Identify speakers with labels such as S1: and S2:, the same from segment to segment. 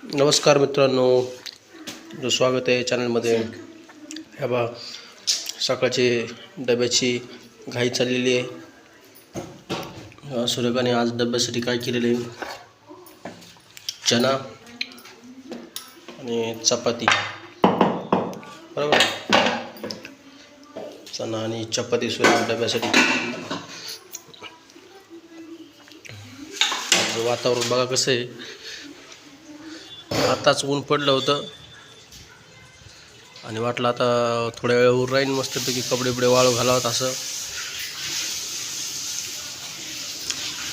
S1: नमस्कार मित्रांनो, स्वागत आहे चॅनलमध्ये. ह्या बा सकाळची डब्याची घाई चाललेली आहे. सूर्यकाने आज डब्यासाठी काय केलेले, चना आणि चपाती. बरोबर, चना आणि चपाती सूर्य डब्यासाठी. वातावरण बघा कसं आहे. आताच ऊन पडलं होतं आणि वाटलं आता थोड्या वेळावर राहीन मस्तपैकी कपडे बिडे वाळू घालावत असं,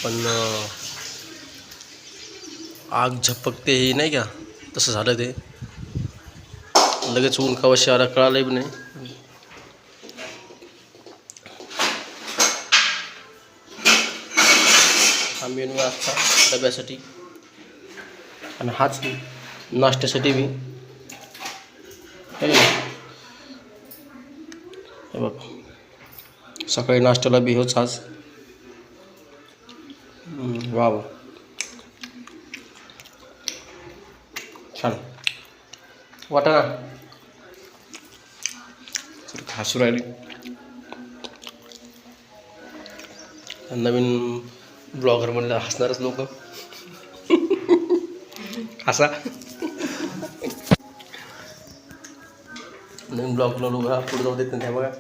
S1: पण आग झपकते ही नाही का, तसं झालं ते. लगेच ऊन कवाशी आला कळालं बी नाही. हा मेनू आजचा डब्यासाठी आणि हाच नाश्त्यासाठी बी. हे बघ, सकाळी नाश्त्याला बी होच आज. वा वा, छान वाटा ना. हसू राहिली. नवीन ब्लॉगर म्हणलं हसणारच लोक. हसा. नवीन ब्लॉगला लोक पुढे जाऊ देत नाही. बघा,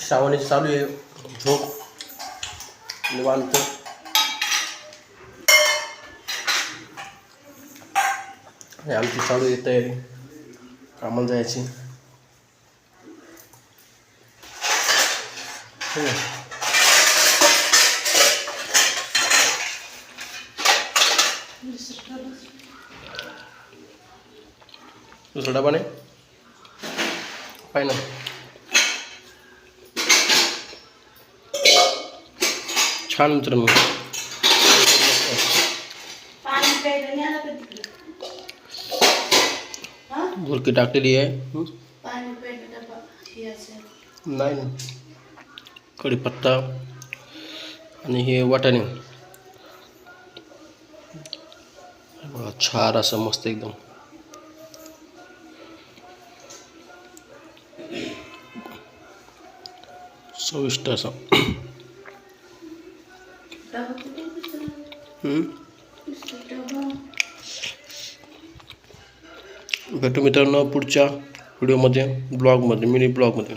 S1: श्रावणी चालू आहे, झोप निवांत. आमची चालू आहे तयारी कामाला जायची. दुसरा डबा नाही पाय ना. छान मित्रांनो, भुरकी टाकलेली आहे. नाही ना, कढीपत्ता आणि हे वाटाणे. छान असं मस्त एकदम. चविष्ट असं. भेटू मित्रांनो पुढच्या व्हिडिओमध्ये, ब्लॉगमध्ये, मिनी ब्लॉगमध्ये.